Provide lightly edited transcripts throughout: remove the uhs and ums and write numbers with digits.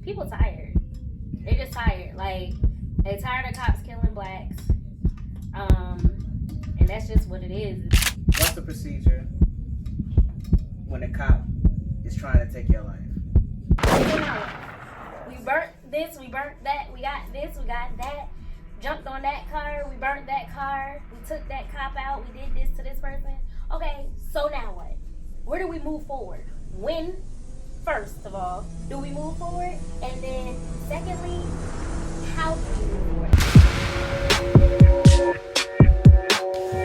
people tired. They just tired. Like, they tired of cops killing blacks. And that's just what it is. What's the procedure when a cop is trying to take your life? We burnt this, we burnt that, we got this, we got that. Jumped on that car, we burnt that car, we took that cop out, we did this to this person. Okay, so now what? Where do we move forward? When, first of all, do we move forward? And then, secondly, how do we move forward?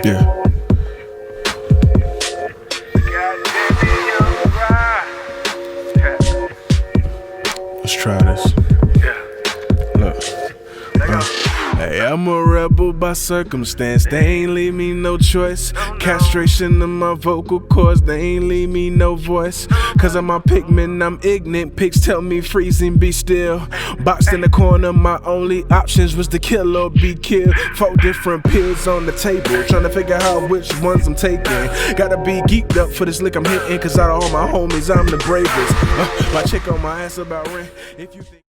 Yeah. Let's try this. Look. Hey, I'm a rebel by circumstance. They ain't leave me no choice. Castration of my vocal cords. They ain't leave me no voice. Cause I'm a pigment, I'm ignorant. Pigs tell me freezing, be still. Boxed in the corner, my only options was to kill or be killed. 4 different pills on the table, trying to figure out which ones I'm taking. Gotta be geeked up for this lick I'm hitting. Cause out of all my homies, I'm the bravest. My chick on my ass about rent. If you think.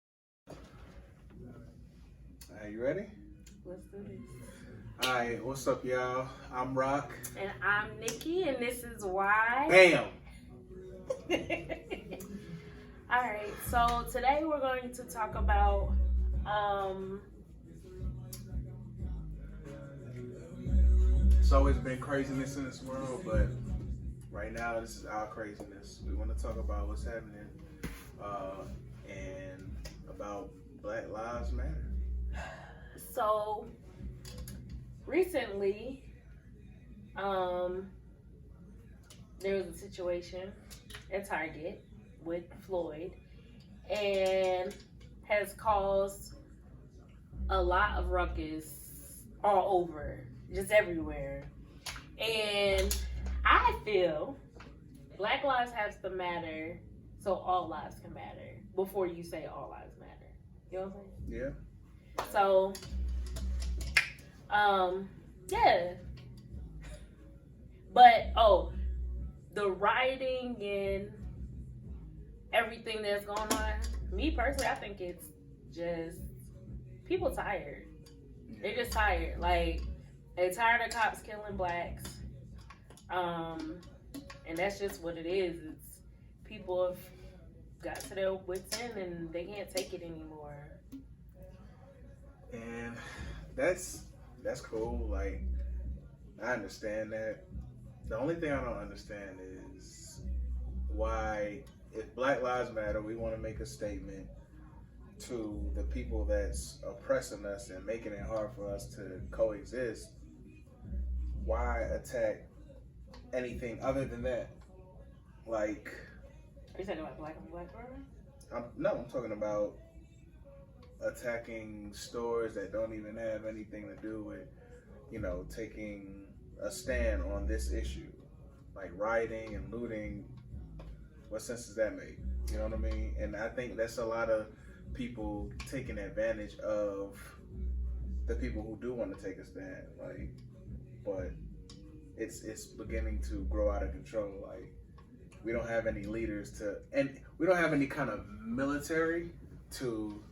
Are you ready? Let's do this. Alright, what's up, y'all? I'm Rock. And I'm Nikki, and this is why. Bam! Alright, so today we're going to talk about It's always been craziness in this world, but right now this is our craziness. We want to talk about what's happening and about Black Lives Matter. So recently, there was a situation at Target with Floyd and has caused a lot of ruckus all over, just everywhere. And I feel Black lives have to matter so all lives can matter before you say all lives matter. You know what I'm saying? Yeah. So, yeah. But, the rioting and everything that's going on, me personally, I think it's just, people tired. They're just tired. Like, they're tired of cops killing blacks. And that's just what it is. It's people have got to their wits end and they can't take it anymore. And that's cool. Like, I understand that. The only thing I don't understand is why, if Black Lives Matter, we want to make a statement to the people that's oppressing us and making it hard for us to coexist, why attack anything other than that? Like, Are you talking about black on black crime? I'm talking about attacking stores that don't even have anything to do with, taking a stand on this issue. Like rioting and looting, what sense does that make? You know what I mean? And I think that's a lot of people taking advantage of the people who do want to take a stand. Like, but it's beginning to grow out of control. Like, we don't have any leaders and we don't have any kind of military to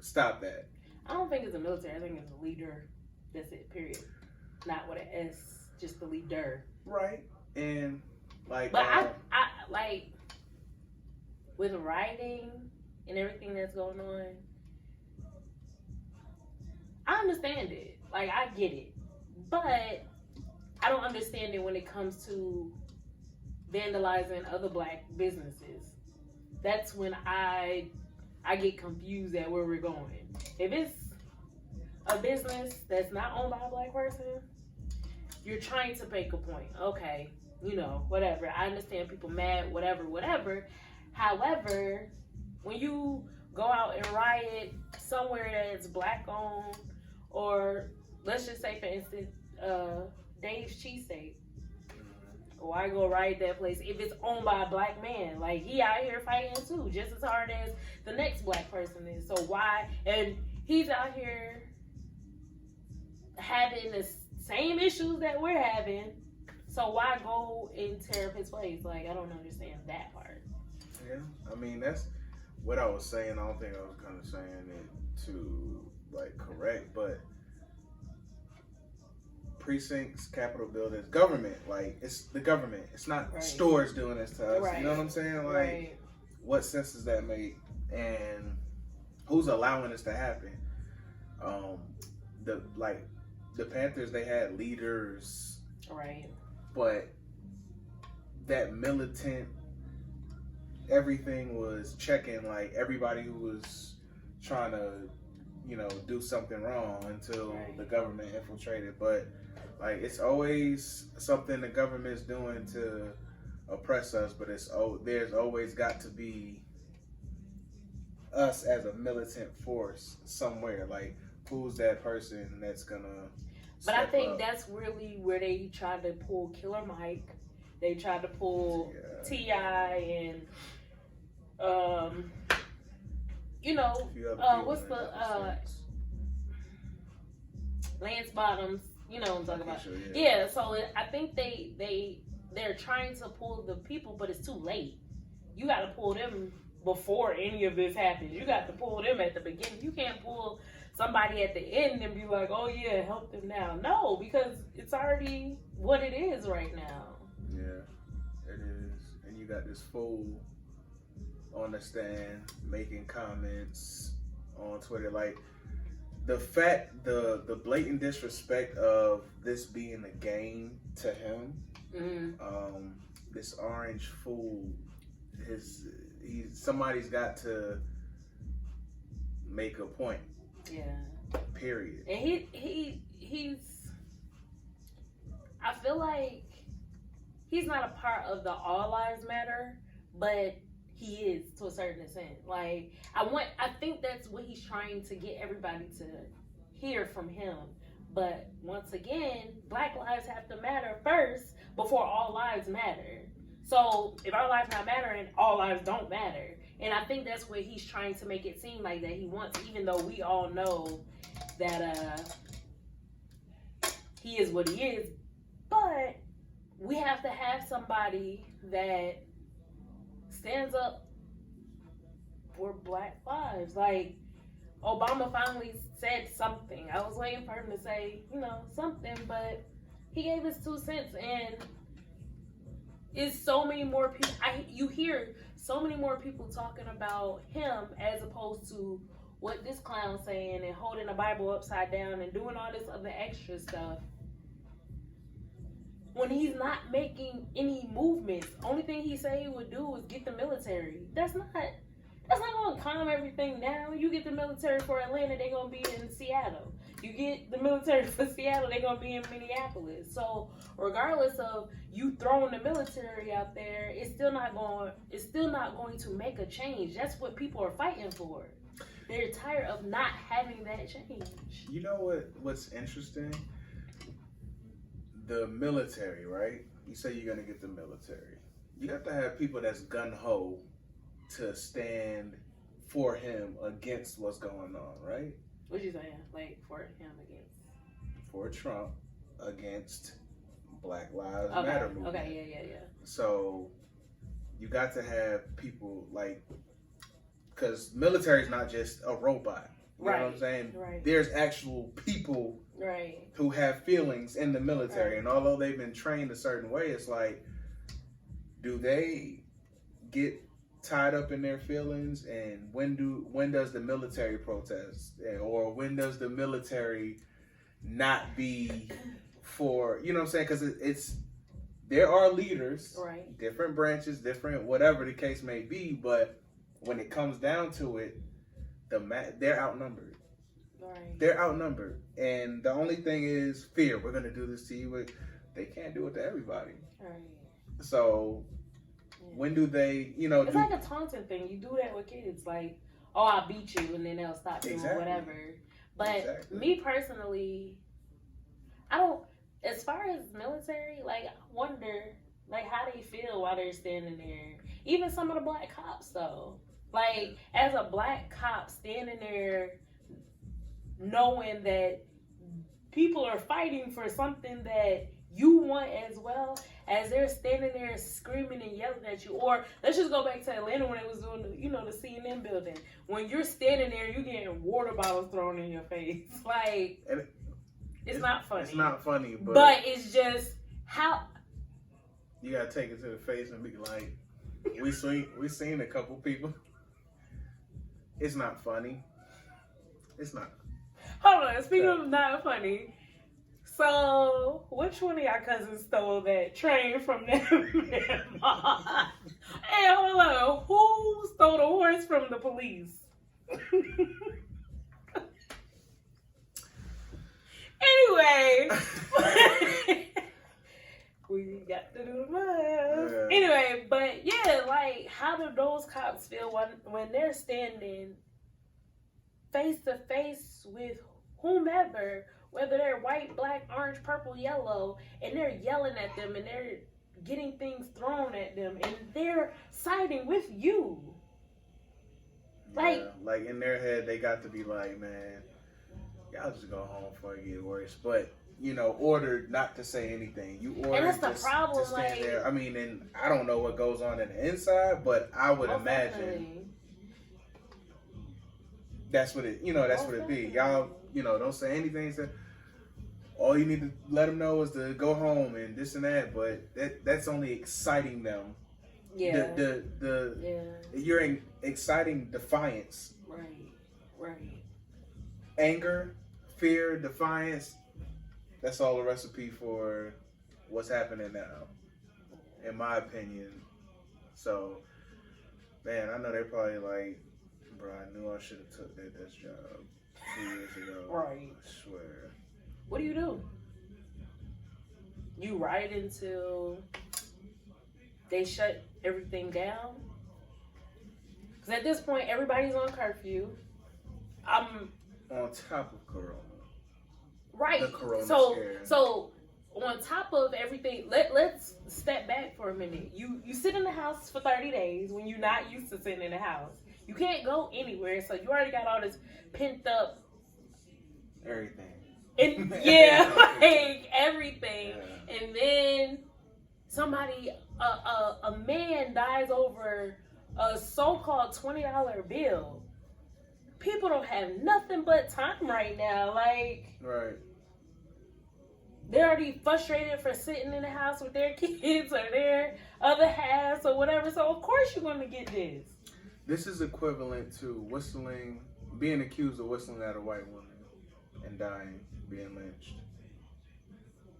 stop that. I don't think it's a military. I think it's a leader. That's it, period. Not with an S, just the leader. Right. And like, but I like with rioting and everything that's going on, I understand it. Like, I get it. But I don't understand it when it comes to vandalizing other black businesses. That's when I get confused at where we're going. If it's a business that's not owned by a black person, you're trying to make a point. Okay, whatever. I understand people mad, whatever. However, when you go out and riot somewhere that's black owned, or let's just say, for instance, Dave's Cheesesteak, why go riot that place if it's owned by a black man? Like, he out here fighting too, just as hard as the next black person is. So why? And he's out here having the same issues that we're having. So why go and tear up his place? Like, I don't understand that part. Yeah, I mean, that's what I was saying, I don't think I was kind of saying it to like correct, but precincts, Capitol buildings, government, like it's the government. It's not Right. stores doing this to us. Right. You know what I'm saying? Like, Right. what sense does that make? And who's allowing this to happen? The Panthers, they had leaders, Right. but that militant, everything was checking like everybody who was trying to, do something wrong until Right. the government infiltrated. But like it's always something the government's doing to oppress us, but there's always got to be us as a militant force somewhere. Like, who's that person that's gonna But I step think up? that's really where they tried to pull Killer Mike. They tried to pull T.I. and A few other people what's in the that sense. Lance Bottoms, you know what I'm talking about. Sure, Yeah, so I think they're trying to pull the people, but it's too late. You got to pull them before any of this happens. You got to pull them at the beginning. You can't pull somebody at the end and be like, oh yeah, help them now. No, because it's already what it is right now. Yeah, it is. And you got this fool on the stand making comments on Twitter, like the blatant disrespect of this being a game to him. Mm-hmm. This orange fool, somebody's got to make a point. Yeah. Period. And he's I feel like he's not a part of the All Lives Matter, but he is to a certain extent. Like I think that's what he's trying to get everybody to hear from him. But once again, Black lives have to matter first before all lives matter. So if our lives not mattering, all lives don't matter. And I think that's what he's trying to make it seem like that he wants, even though we all know that he is what he is. But we have to have somebody that stands up for Black lives. Like, Obama finally said something. I was waiting for him to say, something, but he gave his 2 cents, and it's so many more people. You hear so many more people talking about him as opposed to what this clown's saying and holding the Bible upside down and doing all this other extra stuff. When he's not making any movements, only thing he said he would do is get the military. That's not going to calm everything down. You get the military for Atlanta, they're going to be in Seattle. You get the military for Seattle, they're going to be in Minneapolis. So regardless of you throwing the military out there, it's still not going to make a change. That's what people are fighting for. They're tired of not having that change. You know what's interesting? The military, right? You say you're going to get the military. You have to have people that's gung-ho to stand for him against what's going on, right? What you saying? Like, for him against? For Trump against Black Lives Matter movement. Okay, yeah. So you got to have people like, because military is not just a robot. You know what I'm saying? Right. There's actual people right. who have feelings in the military. Right. And although they've been trained a certain way, it's like, do they get tied up in their feelings? And when does the military protest? Or when does the military not be for, you know what I'm saying? Because there are leaders, right, different branches, different whatever the case may be, but when it comes down to it, they're outnumbered. Right. They're outnumbered. And the only thing is fear. We're going to do this to you. They can't do it to everybody. Right. So when do they, it's like a taunting thing. You do that with kids. Like, oh, I'll beat you, and then they'll stop doing whatever. But me personally, I don't, as far as military, like, I wonder, like, how they feel while they're standing there. Even some of the Black cops, though. Like, as a Black cop standing there knowing that people are fighting for something that you want as well, as they're standing there screaming and yelling at you. Or let's just go back to Atlanta when it was doing, the CNN building. When you're standing there, you're getting water bottles thrown in your face. Like, it's not funny. It's not funny, but it's just how you gotta take it to the face and be like, we seen a couple people. It's not funny. It's not. Hold on. Speaking of not funny, so which one of y'all cousins stole that train from them? Hey, hold on. Who stole the horse from the police? Anyway, we got to do the math. Yeah. Anyway, but yeah, like, how do those cops feel when they're standing face to face with whomever, whether they're white, black, orange, purple, yellow, and they're yelling at them and they're getting things thrown at them and they're siding with you? Like in their head, they got to be like, man, y'all just go home before it get worse. But, ordered not to say anything. You ordered and that's the problem, to stand there. I mean, and I don't know what goes on in the inside, but I would imagine definitely. That's what it, that's what it be. Y'all, don't say anything. All you need to let them know is to go home and this and that. But that's only exciting them. Yeah. You're exciting defiance. Right. Anger, fear, defiance. That's all a recipe for what's happening now, in my opinion. So, man, I know they're probably like, bro, I knew I should have took this job 2 years ago. Right. I swear. What do? You ride until they shut everything down? Because at this point, everybody's on curfew. I'm on top of Corona. Right. The Corona scare. So on top of everything, let's step back for a minute. You sit in the house for 30 days when you're not used to sitting in the house. You can't go anywhere, so you already got all this pent up everything. And like everything. Yeah. And then somebody, a man dies over a so-called $20 bill. People don't have nothing but time right now. Like, right. They're already frustrated for sitting in the house with their kids or their other halves or whatever. So of course you're going to get this. This is equivalent to being accused of whistling at a white woman and dying, being lynched.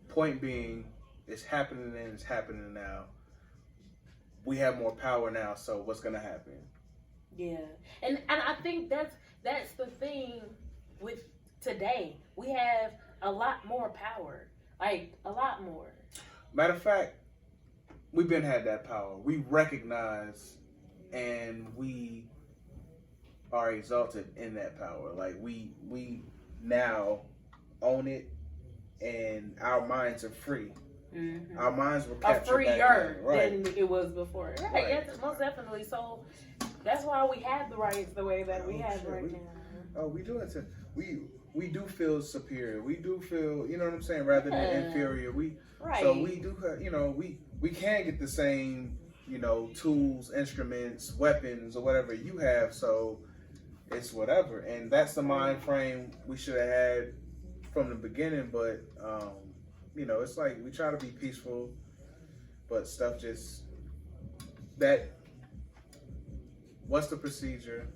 Point being, it's happening and it's happening now. We have more power now, so what's going to happen? Yeah. And I think that's the thing with today. We have a lot more power. Like, a lot more. Matter of fact, we've been had that power. We recognize and we are exalted in that power. Like, we now own it and our minds are free. Mm-hmm. Our minds were captured freer than it was before. Right. Yes, most definitely. So that's why we have the rights the way that we have right now. Oh, we do it. We do feel superior. We do feel, you know what I'm saying, rather than inferior. So we do, we can get the same, tools, instruments, weapons, or whatever you have. So it's whatever, and that's the mind frame we should have had from the beginning. But it's like we try to be peaceful, but stuff just what's the procedure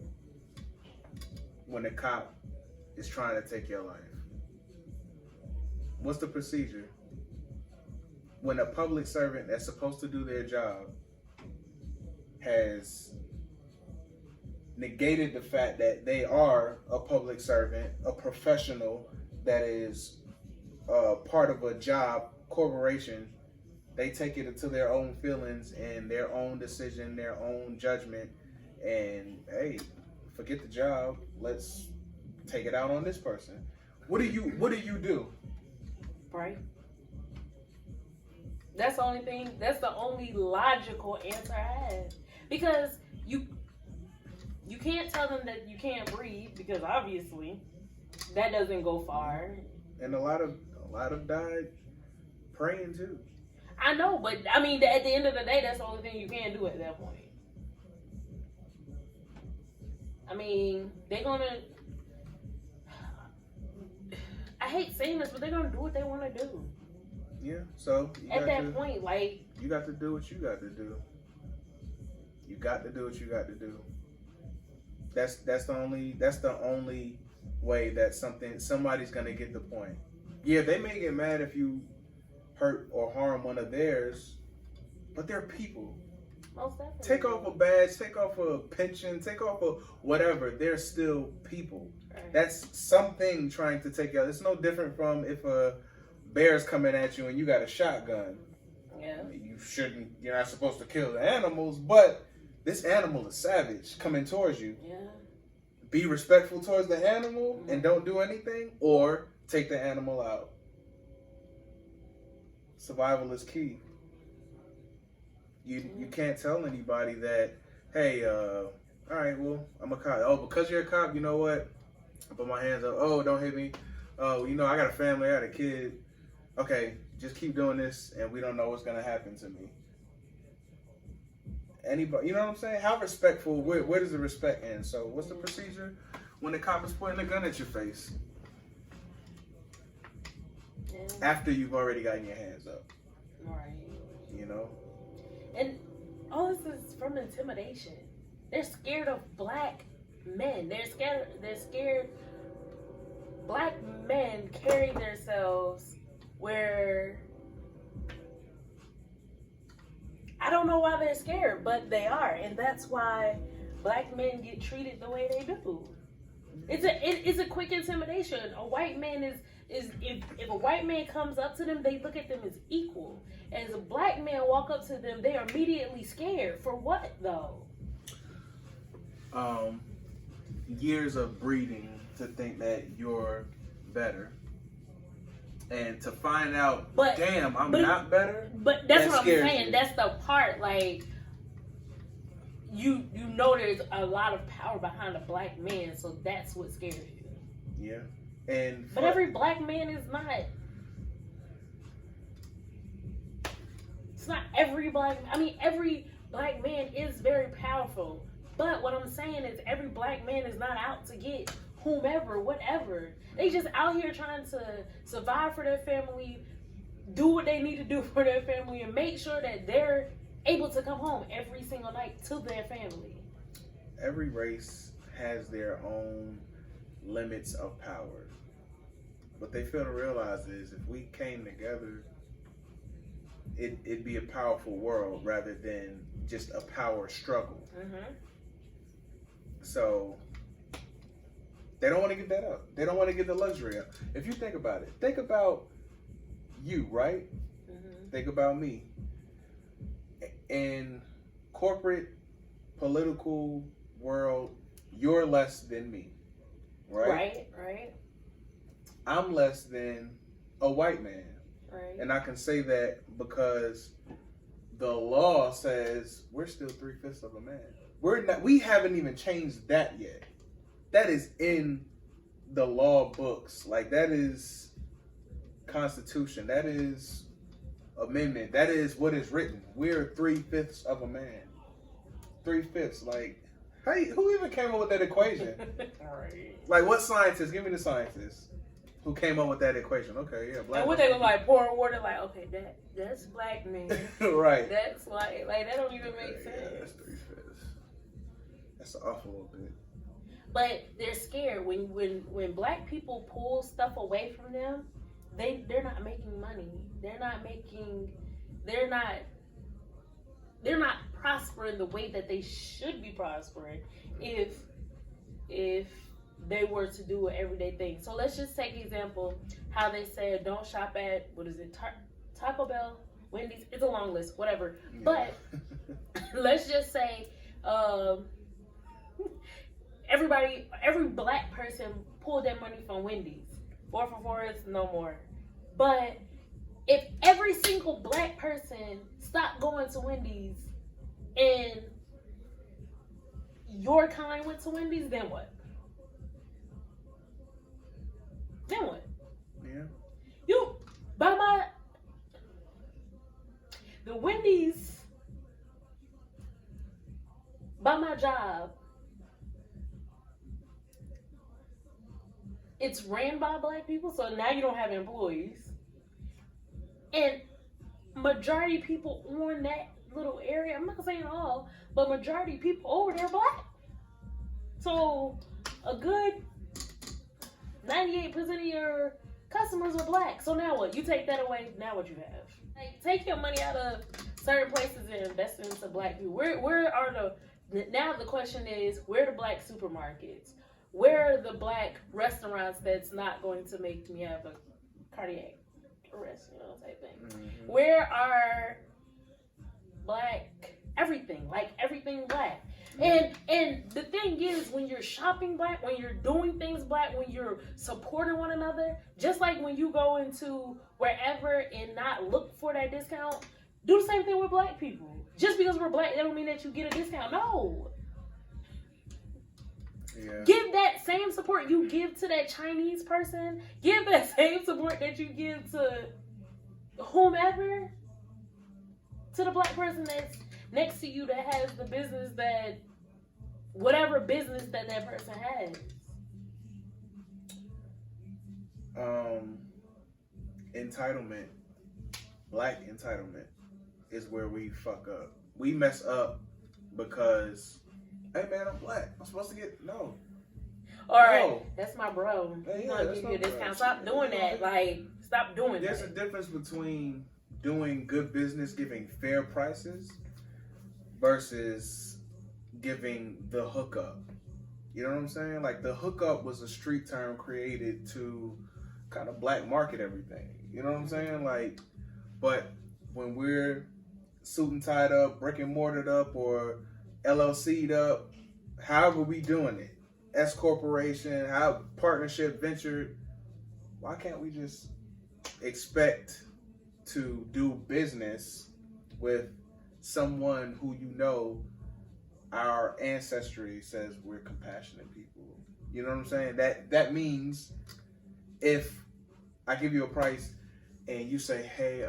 when a cop is trying to take your life? What's the procedure when a public servant that's supposed to do their job has negated the fact that they are a public servant, a professional that is part of a job, corporation? They take it into their own feelings and their own decision, their own judgment, and hey, forget the job. Let's take it out on this person. What do you do? Right. That's the only thing. That's the only logical answer I have, because you can't tell them that you can't breathe, because obviously that doesn't go far. And a lot of died praying too. I know, but I mean, at the end of the day, that's the only thing you can do at that point. I mean, they're gonna. I hate saying this, but they're gonna do what they want to do. Yeah. So at that point, like, you got to do what you got to do. You got to do what you got to do. That's the only way that somebody's gonna get the point. Yeah, they may get mad if you hurt or harm one of theirs, but they're people. Most definitely. Take off a badge, take off a pension, take off a whatever. They're still people. Right. That's something trying to take you out. It's no different from if a bear's coming at you and you got a shotgun. Yeah. I mean, you're not supposed to kill the animals, but this animal is savage coming towards you. Yeah. Be respectful towards the animal and don't do anything, or take the animal out. Survival is key. You can't tell anybody that, hey, all right, well, I'm a cop. Oh, because you're a cop, you know what? I put my hands up. Oh, don't hit me. Oh, I got a family, I got a kid. Okay, just keep doing this, and we don't know what's gonna happen to me. Anybody, you know what I'm saying? How respectful? Where does the respect end? So, what's the procedure when the cop is pointing a gun at your face? Yeah. After you've already gotten your hands up. Right. You know? And all this is from intimidation. They're scared of black men. They're scared black men carry themselves where I don't know why they're scared, but they are, and that's why black men get treated the way they do. It's a quick intimidation. A white man is if a white man comes up to them, they look at them as equal. As a black man walk up to them, they are immediately scared. For what though? Years of breeding to think that you're better. And to find out, damn, I'm not better. But that's what I'm saying. You. That's the part, like, you know there's a lot of power behind a black man, so that's what scares you. Yeah. But every black man is not. It's not every black. I mean, every black man is very powerful. But what I'm saying is, every black man is not out to get whomever, whatever. They just out here trying to survive for their family, do what they need to do for their family, and make sure that they're able to come home every single night to their family. Every race has their own limits of power. What they fail to realize is if we came together, it'd be a powerful world rather than just a power struggle. Mm-hmm. So they don't want to give that up. They don't want to give the luxury up. If you think about it, think about you, right? Mm-hmm. Think about me. In corporate, political world, you're less than me, right? Right. I'm less than a white man. Right. And I can say that because the law says we're still 3/5 of a man. We haven't even changed that yet. That is in the law books. Like, that is Constitution. That is amendment. That is what is written. We're 3/5 of a man. 3/5. Like, hey, who even came up with that equation? Right. Like, what scientist? Give me the scientist who came up with that equation. Okay, yeah, black. And what they look like, pouring water, like, okay, that's black man. Right. That's like that don't even make sense. Yeah, that's 3/5. That's off a little bit. But they're scared when black people pull stuff away from them, they're not making money. They're not prospering the way that they should be prospering if they were to do an everyday thing. So let's just take example how they said don't shop at Taco Bell, Wendy's. It's a long list, whatever. Yeah. But let's just say every black person pulled their money from Wendy's. 4 for $4 is no more. But if every single black person stopped going to Wendy's and your kind went to Wendy's, then what? Yeah. the Wendy's by my job, it's ran by black people, so now you don't have employees. And majority people on that little area, I'm not saying all, but majority people over there black. So a good 98% of your customers are black. So now what? You take that away, now what you have? Like, take your money out of certain places and invest it into black people. Where are now the question is, where are the black supermarkets? Where are the black restaurants that's not going to make me have a cardiac arrest, type thing? Mm-hmm. Where are black everything, like everything black? And the thing is, when you're shopping black, when you're doing things black, when you're supporting one another, just like when you go into wherever and not look for that discount, do the same thing with black people. Just because we're black, that don't mean that you get a discount. No. Yeah. Give that same support you give to that Chinese person. Give that same support that you give to whomever, to the black person that's next to you that has the business that, whatever business that person has. Entitlement, black entitlement is where we fuck up. We mess up because, hey man, I'm black. I'm supposed to get, no. All right, that's my bro. He's gonna give you a discount. Stop doing that. Like, stop doing that. There's a difference between doing good business, giving fair prices, versus giving the hookup. You know what I'm saying? Like, the hookup was a street term created to kind of black market everything. You know what I'm saying? Like, but when we're suit and tied up, brick and mortared up, or LLC'd up, however we doing it, S corporation, how partnership, venture, why can't we just expect to do business with someone who our ancestry says we're compassionate people? You know what I'm saying? That means if I give you a price and you say, hey,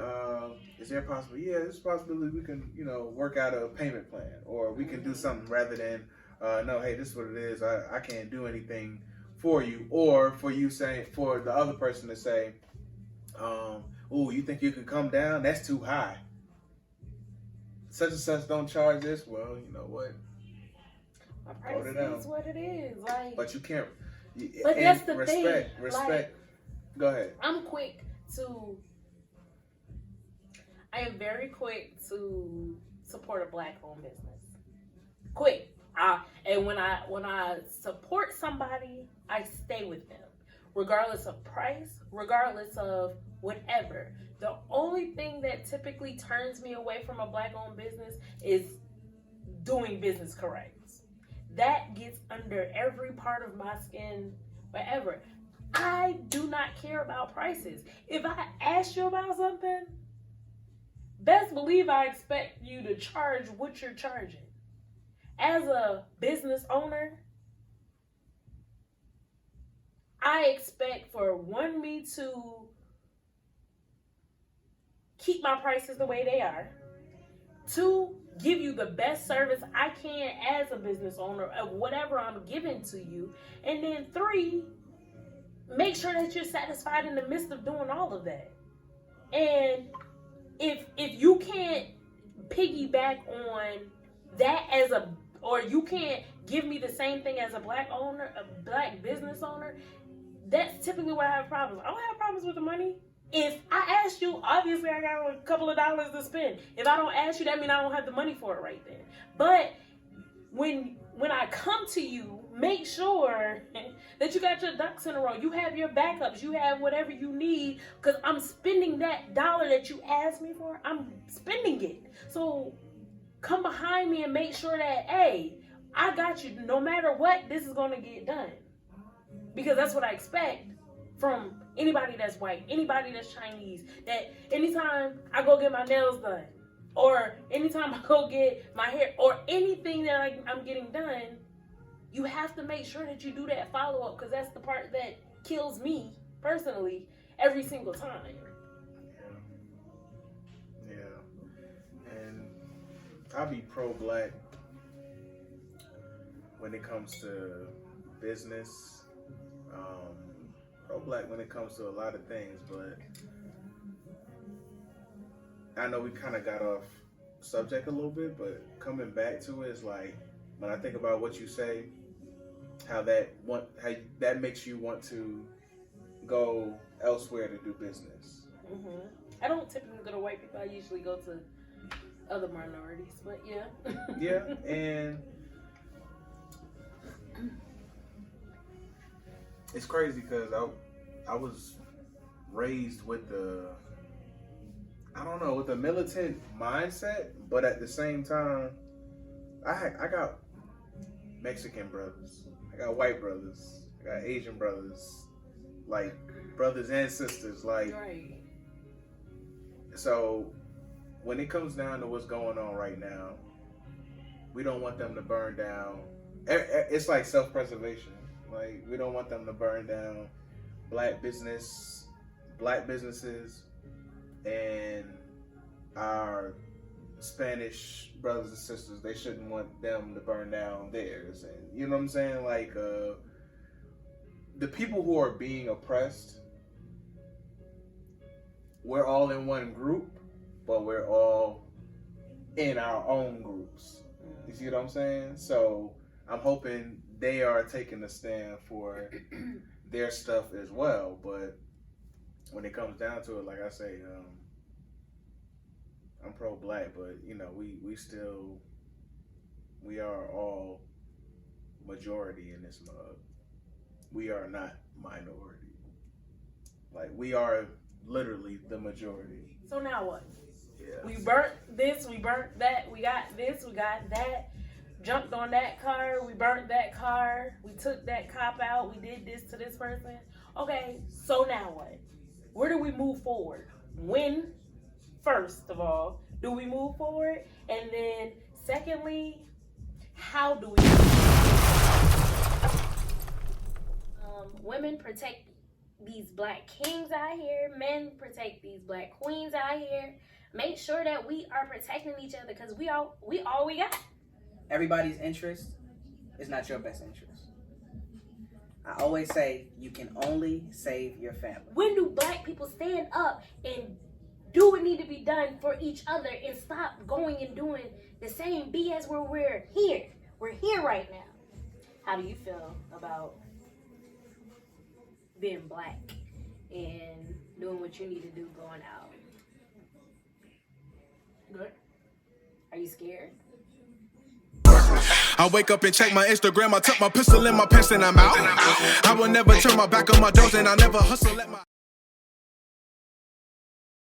is there a possibility? Yeah, there's a possibility we can, work out a payment plan, or we can do something rather than, no, hey, this is what it is. I can't do anything for you. Or for you saying, for the other person to say, oh, you think you can come down? That's too high. Such and such don't charge this. Well, you know what? My price is what it is. Like, but you can't. But that's the respect, thing. Respect. Like, go ahead. I am very quick to support a black-owned business. Quick. And when I support somebody, I stay with them, regardless of price, regardless of whatever. The only thing that typically turns me away from a black-owned business is doing business correct. That gets under every part of my skin, whatever. I do not care about prices. If I ask you about something, best believe I expect you to charge what you're charging. As a business owner, I expect for me to keep my prices the way they are. 2, give you the best service I can as a business owner of whatever I'm giving to you. And then 3, make sure that you're satisfied in the midst of doing all of that. And if you can't piggyback on that or you can't give me the same thing as a black business owner, that's typically where I have problems. I don't have problems with the money. If I ask you, obviously I got a couple of dollars to spend. If I don't ask you, that means I don't have the money for it right then. But when I come to you, make sure that you got your ducks in a row. You have your backups. You have whatever you need, because I'm spending that dollar that you asked me for. I'm spending it. So come behind me and make sure that, hey, I got you. No matter what, this is going to get done. Because that's what I expect from anybody that's white, anybody that's Chinese, that anytime I go get my nails done, or anytime I go get my hair, or anything that I'm getting done, you have to make sure that you do that follow-up, because that's the part that kills me, personally, every single time. Yeah. I'll be pro-black when it comes to business. Pro-black when it comes to a lot of things, but I know we kind of got off subject a little bit, but coming back to it is like, when I think about what you say, how that makes you want to go elsewhere to do business. Mm-hmm. I don't typically go to white people. I usually go to other minorities, but yeah. Yeah, and it's crazy because I was raised with with a militant mindset, but at the same time, I got Mexican brothers, I got white brothers, I got Asian brothers, like brothers and sisters, like. Right. So when it comes down to what's going on right now, we don't want them to burn down. It's like self-preservation. Like, we don't want them to burn down black businesses, and our Spanish brothers and sisters. They shouldn't want them to burn down theirs. And you know what I'm saying? Like, the people who are being oppressed, we're all in one group, but we're all in our own groups. You see what I'm saying? So I'm hoping they are taking a stand for their stuff as well. But when it comes down to it, like I say, I'm pro-black, but you know, we are all majority in this mug. We are not minority. Like, we are literally the majority. So now what? Yeah. We burnt this, we burnt that, we got this, we got that, jumped on that car, we burnt that car, we took that cop out, we did this to this person. Okay, so now what? Where do we move forward? When, first of all, do we move forward? And then, secondly, how do we? Women protect these black kings out here. Men protect these black queens out here. Make sure that we are protecting each other, because we all we got. Everybody's interest is not your best interest. I always say you can only save your family. When do black people stand up and do what need to be done for each other and stop going and doing the same BS where we're here? We're here right now. How do you feel about being black and doing what you need to do going out? Good. Are you scared? I wake up and check my Instagram. I tuck my pistol in my pants and I'm out. I will never turn my back on my doors, and I never hustle at my